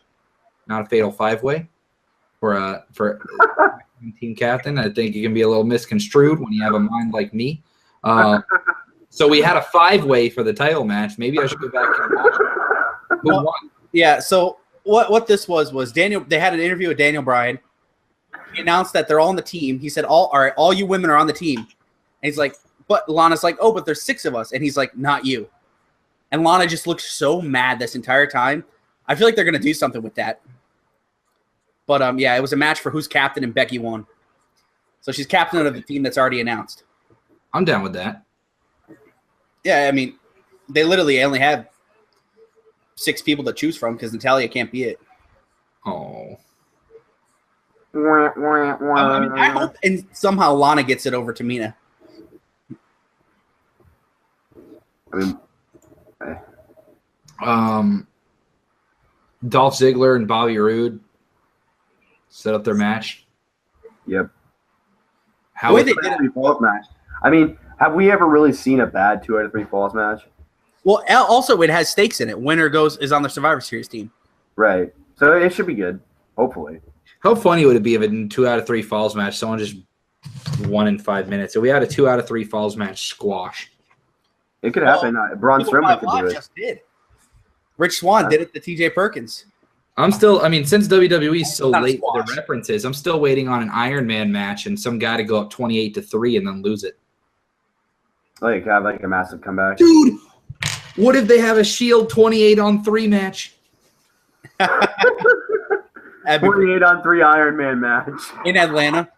not a fatal 5-way. For team captain, I think it can be a little misconstrued when you have a mind like me. So we had a 5-way for the title match. Maybe I should go back and watch it. Who won? Yeah. So what this was Daniel. They had an interview with Daniel Bryan. He announced that they're all on the team. He said, all right, all you women are on the team. And he's like, but Lana's like, oh, but there's 6 of us. And he's like, not you. And Lana just looked so mad this entire time. I feel like they're going to do something with that. But, yeah, it was a match for who's captain, and Becky won. So she's captain of the team that's already announced. I'm down with that. Yeah, I mean, they literally only have 6 people to choose from because Natalya can't be it. Oh. I mean, I hope and somehow Lana gets it over Tamina. I mean, Dolph Ziggler and Bobby Roode set up their match. Yep. How they did it. Falls match. I mean, have we ever really seen a bad 2 out of 3 falls match? Well, also it has stakes in it. Winner is on the Survivor Series team. Right. So it should be good. Hopefully. How funny would it be if in 2 out of 3 falls match someone just won in 5 minutes? So we had a 2 out of 3 falls match squash. It could happen. Braun Strowman could do it. Just did. Rich Swann did it to TJ Perkins. Since WWE's so late with the references, I'm still waiting on an Iron Man match and some guy to go up 28-3 and then lose it. Like have like a massive comeback. Dude, what if they have a Shield 28-on-3 match? 28-on-3 Iron Man match in Atlanta.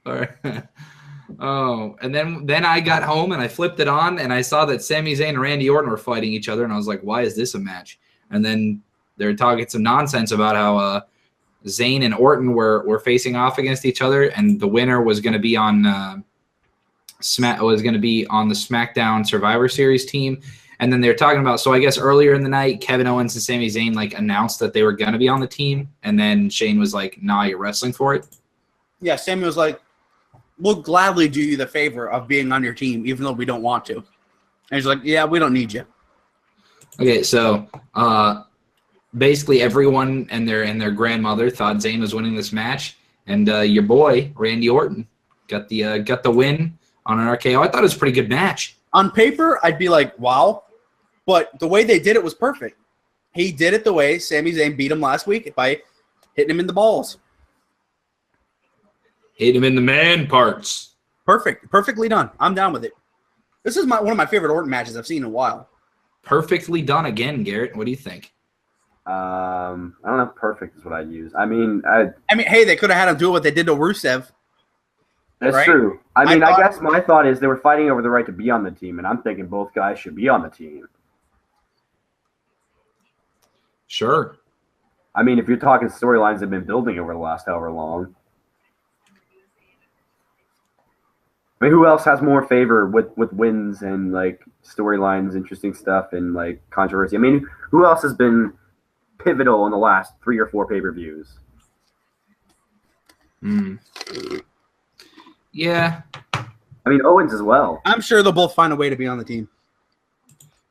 All right. Oh, and then I got home and I flipped it on and I saw that Sami Zayn and Randy Orton were fighting each other and I was like, why is this a match? And then they're talking some nonsense about how Zayn and Orton were facing off against each other and the winner was going to be on the SmackDown Survivor Series team. And then they're talking about, so I guess earlier in the night, Kevin Owens and Sami Zayn announced that they were going to be on the team. And then Shane was like, nah, you're wrestling for it. Yeah, Sami was like, we'll gladly do you the favor of being on your team, even though we don't want to. And he's like, yeah, we don't need you. Okay, so basically everyone and their grandmother thought Zayn was winning this match. And your boy, Randy Orton, got the win on an RKO. I thought it was a pretty good match. On paper, I'd be like, wow. But the way they did it was perfect. He did it the way Sami Zayn beat him last week by hitting him in the balls. Hit him in the man parts. Perfect. Perfectly done. I'm down with it. This is one of my favorite Orton matches I've seen in a while. Perfectly done again, Garrett. What do you think? I don't know. Perfect is what I'd use. I mean, hey, they could have had him do what they did to Rusev. That's right? true. I guess my thought is they were fighting over the right to be on the team, and I'm thinking both guys should be on the team. Sure. I mean, if you're talking storylines that have been building over the last however long. I mean, who else has more favor with wins and storylines, interesting stuff, and controversy? I mean, who else has been pivotal in the last 3 or 4 pay-per-views? Yeah. I mean, Owens as well. I'm sure they'll both find a way to be on the team.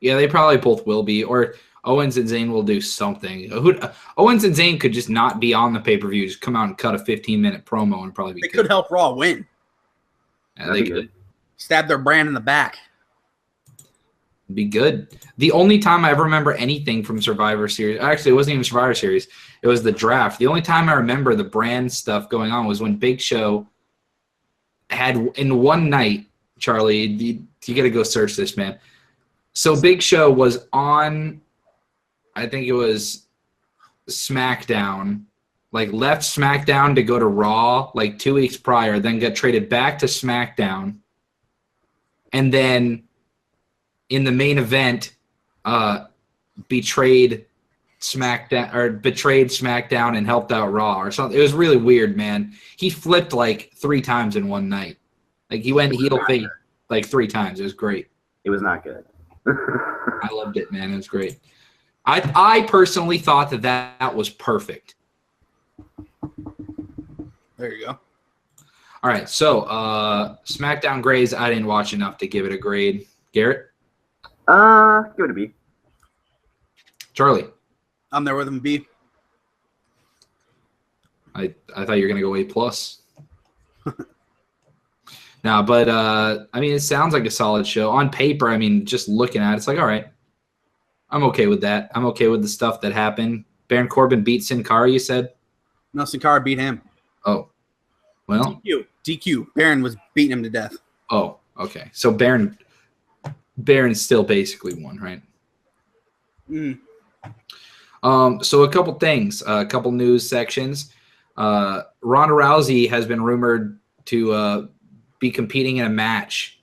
Yeah, they probably both will be, or Owens and Zayn will do something. Owens and Zayn could just not be on the pay-per-view, just come out and cut a 15-minute promo and probably be good. They could help Raw win. Yeah, they could. Stab their brand in the back. Be good. The only time I ever remember anything from Survivor Series, actually, it wasn't even Survivor Series. It was the draft. The only time I remember the brand stuff going on was when Big Show had, in one night, Charlie, you got to go search this, man. So Big Show was on, I think it was SmackDown, left SmackDown to go to Raw 2 weeks prior, then got traded back to SmackDown. And then in the main event, betrayed SmackDown and helped out Raw or something. It was really weird, man. He flipped 3 times in one night. Like he went heel face like 3 times. It was great. It was not good. I loved it, man. It was great. I personally thought that was perfect. There you go. All right, so SmackDown grades, I didn't watch enough to give it a grade. Garrett? Give it a B. Charlie? I'm there with him. B. I thought you were gonna go A plus. No, but I mean, it sounds like a solid show on paper. I mean, just looking at it, it's like, all right, I'm okay with that. I'm okay with the stuff that happened. Baron Corbin beat Sin Cara, you said? No, Sin Cara beat him. Oh, well. DQ. Baron was beating him to death. Oh, okay. So Baron still basically won, right? So a couple things, a couple news sections. Ronda Rousey has been rumored to be competing in a match,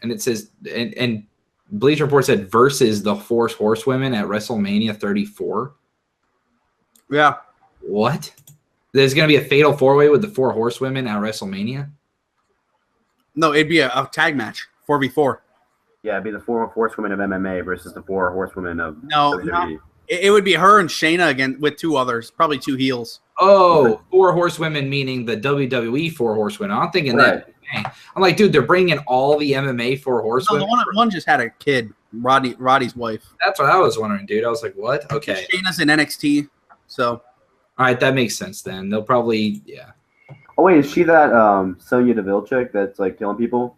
and it says and Bleacher Report said versus the 4 Horsewomen at WrestleMania 34. Yeah. What? There's going to be a fatal 4-way with the 4 Horsewomen at WrestleMania? No, it'd be a tag match, 4v4. Yeah, it'd be the 4 Horsewomen of MMA versus the 4 Horsewomen of No. It would be her and Shayna again with 2 others, probably 2 heels. Oh, 4 Horsewomen meaning the WWE 4 Horsewomen. I'm thinking that. I'm like, dude, they're bringing in all the MMA 4 Horsewomen. No, one just had a kid, Roddy's wife. That's what I was wondering, dude. I was like, what? Okay. Shayna's in NXT, so. All right, that makes sense then. They'll probably, yeah. Oh, wait, is she that Sonya Deville chick that's, like, killing people?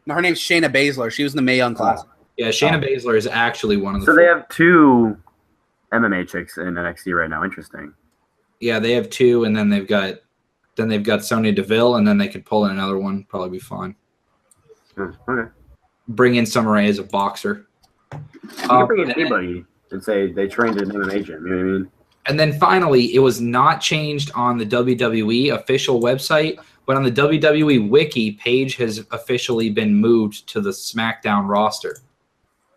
No, her name's Shayna Baszler. She was in the Mae Young class. Yeah, Shayna Baszler is actually one of the So they have 2 MMA chicks in NXT right now. Interesting. Yeah, they have 2, and then they've got Sonya Deville, and then they could pull in another one. Probably be fine. Okay. Bring in Summer Rae as a boxer. You can bring in anybody and say they trained in an MMA gym. You know what I mean? And then finally, it was not changed on the WWE official website, but on the WWE Wiki, Paige has officially been moved to the SmackDown roster.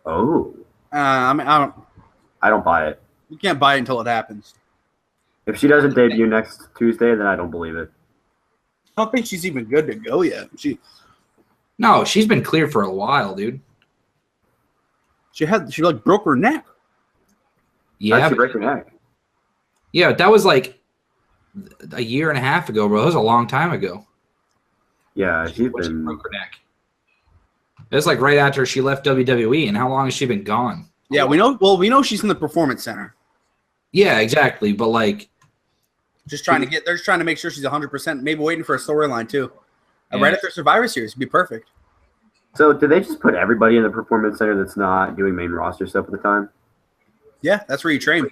Oh. I mean, I don't buy it. you can't buy it until it happens. If she doesn't debut next Tuesday, then I don't believe it. I don't think she's even good to go yet. No, she's been cleared for a while, dude. She like broke her neck. Yeah, How'd she break her neck? Yeah, that was like a year and a half ago, bro. That was a long time ago. Yeah, She broke her neck. It was like right after she left WWE, and how long has she been gone? Yeah, we know. Well, we know she's in the Performance Center. Yeah, exactly. But like, They're just trying to make sure she's 100%. Maybe waiting for a storyline too. Yeah. Right after Survivor Series would be perfect. So did they just put everybody in the Performance Center that's not doing main roster stuff at the time? Yeah, that's where you train.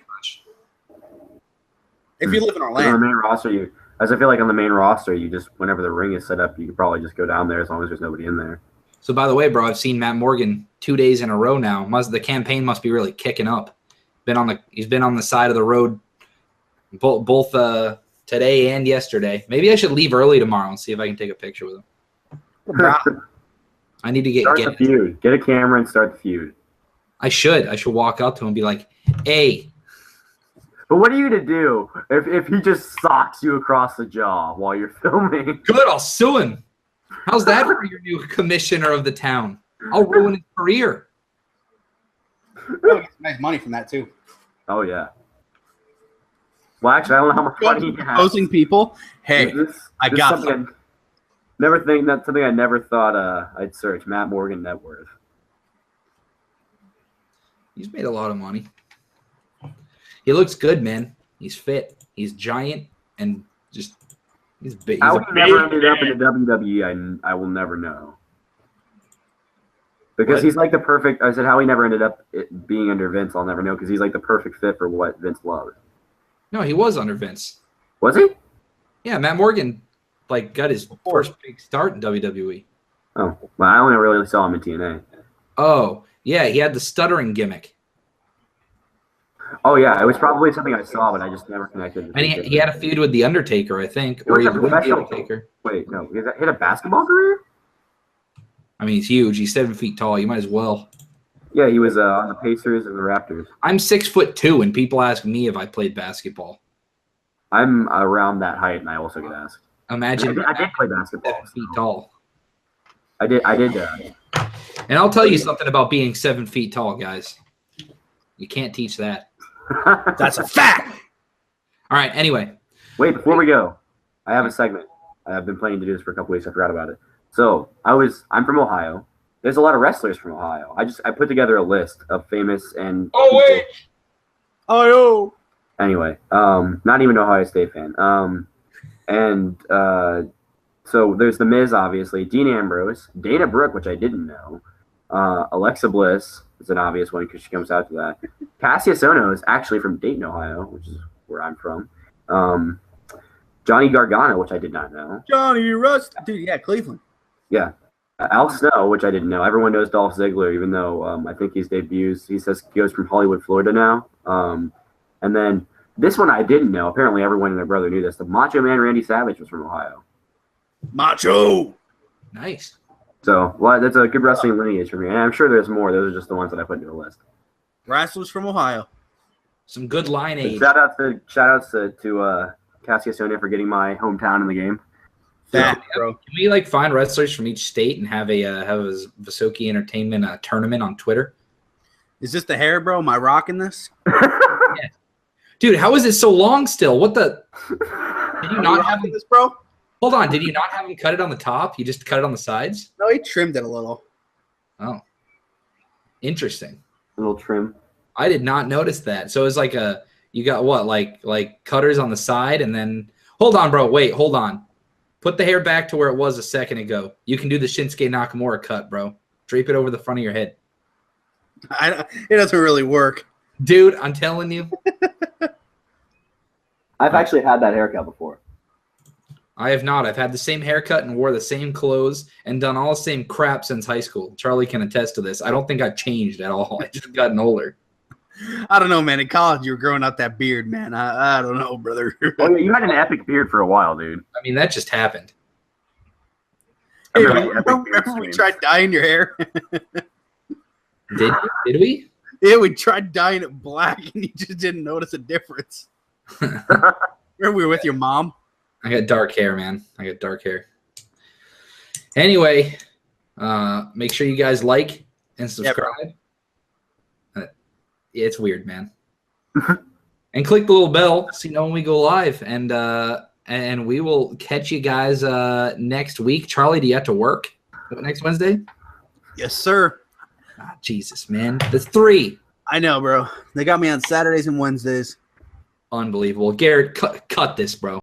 If you live in On Orlando. the main roster, I feel like on the main roster, you just whenever the ring is set up, you could probably just go down there as long as there's nobody in there. so by the way, bro, I've seen Matt Morgan 2 days in a row now. The campaign must be really kicking up. He's been on the side of the road both today and yesterday. Maybe I should leave early tomorrow and see if I can take a picture with him. I need to Start the feud. Get a camera and start the feud. I should walk up to him and be like, hey. But what are you going to do if he just socks you across the jaw while you're filming? Good, I'll sue him. How's that for your new commissioner of the town? I'll ruin his career. Nice money from that too. Oh, yeah. Well, actually, I don't know how much money he has. Opposing people. Hey, I got something. That's something I never thought I'd search. Matt Morgan net worth. He's made a lot of money. He looks good, man. He's fit. He's giant and just he's big. How he never ended up in the WWE, I will never know. Because he's like the perfect. I said how he never ended up being under Vince. I'll never know because he's like the perfect fit for what Vince loved. No, he was under Vince. Was he? Yeah, Matt Morgan got his first big start in WWE. Oh, well, I only really saw him in TNA. Oh, yeah, he had the stuttering gimmick. Oh yeah, it was probably something I saw, but I just never connected. And he had a feud with the Undertaker, I think, or he was with the Undertaker. Wait, no, is that hit a basketball career? I mean, he's huge. He's 7 feet tall. You might as well. Yeah, he was on the Pacers and the Raptors. I'm 6'2", and people ask me if I played basketball. I'm around that height, and I also get asked. Imagine I did play basketball. 7 feet tall. I did. And I'll tell you something about being 7 feet tall, guys. You can't teach that. That's a fact. All right. Anyway. Wait, before we go, I have a segment. I've been planning to do this for a couple weeks. I forgot about it. So I'm from Ohio. There's a lot of wrestlers from Ohio. I put together a list of famous and. Oh wait. Oh. Anyway, not even an Ohio State fan. So there's The Miz, obviously, Dean Ambrose, Dana Brooke, which I didn't know, Alexa Bliss is an obvious one because she comes out to that. Cassius Ohno is actually from Dayton, Ohio, which is where I'm from. Johnny Gargano, which I did not know. Johnny Rust, dude, yeah, Cleveland. Yeah. Al Snow, which I didn't know. Everyone knows Dolph Ziggler, even though I think he says he goes from Hollywood, Florida now. And then this one I didn't know. Apparently everyone and their brother knew this. The Macho Man Randy Savage was from Ohio. Macho. Nice. So, well, that's a good wrestling lineage for me. And I'm sure there's more. Those are just the ones that I put into the list. Wrestlers from Ohio. Some good lineage. Shout outs to Cassius Ohno for getting my hometown in the game. Fact, bro. Can we find wrestlers from each state and have a Visokii Entertainment tournament on Twitter? Is this the hair, bro? Am I rocking this? Yeah. Dude, how is it so long still? What the? Did you not have this, bro? Hold on. Did you not have him cut it on the top? You just cut it on the sides? No, he trimmed it a little. Oh, interesting. A little trim. I did not notice that. So it's you got what, like cutters on the side, and then hold on, bro. Wait, hold on. Put the hair back to where it was a second ago. You can do the Shinsuke Nakamura cut, bro. Drape it over the front of your head. It doesn't really work. Dude, I'm telling you. I've actually had that haircut before. I have not. I've had the same haircut and wore the same clothes and done all the same crap since high school. Charlie can attest to this. I don't think I've changed at all. I just gotten older. I don't know, man. In college, you were growing out that beard, man. I don't know, brother. Oh, yeah, you had an epic beard for a while, dude. I mean, that just happened. Hey, remember we tried dyeing your hair? Did we? Yeah, we tried dyeing it black, and you just didn't notice a difference. Remember we were with your mom? I got dark hair, man. I got dark hair. Anyway, make sure you guys like and subscribe. It's weird, man. And click the little bell so you know when we go live. And we will catch you guys next week. Charlie, do you have to work next Wednesday? Yes, sir. Oh, Jesus, man. That's 3. I know, bro. They got me on Saturdays and Wednesdays. Unbelievable. Garrett, cut this, bro.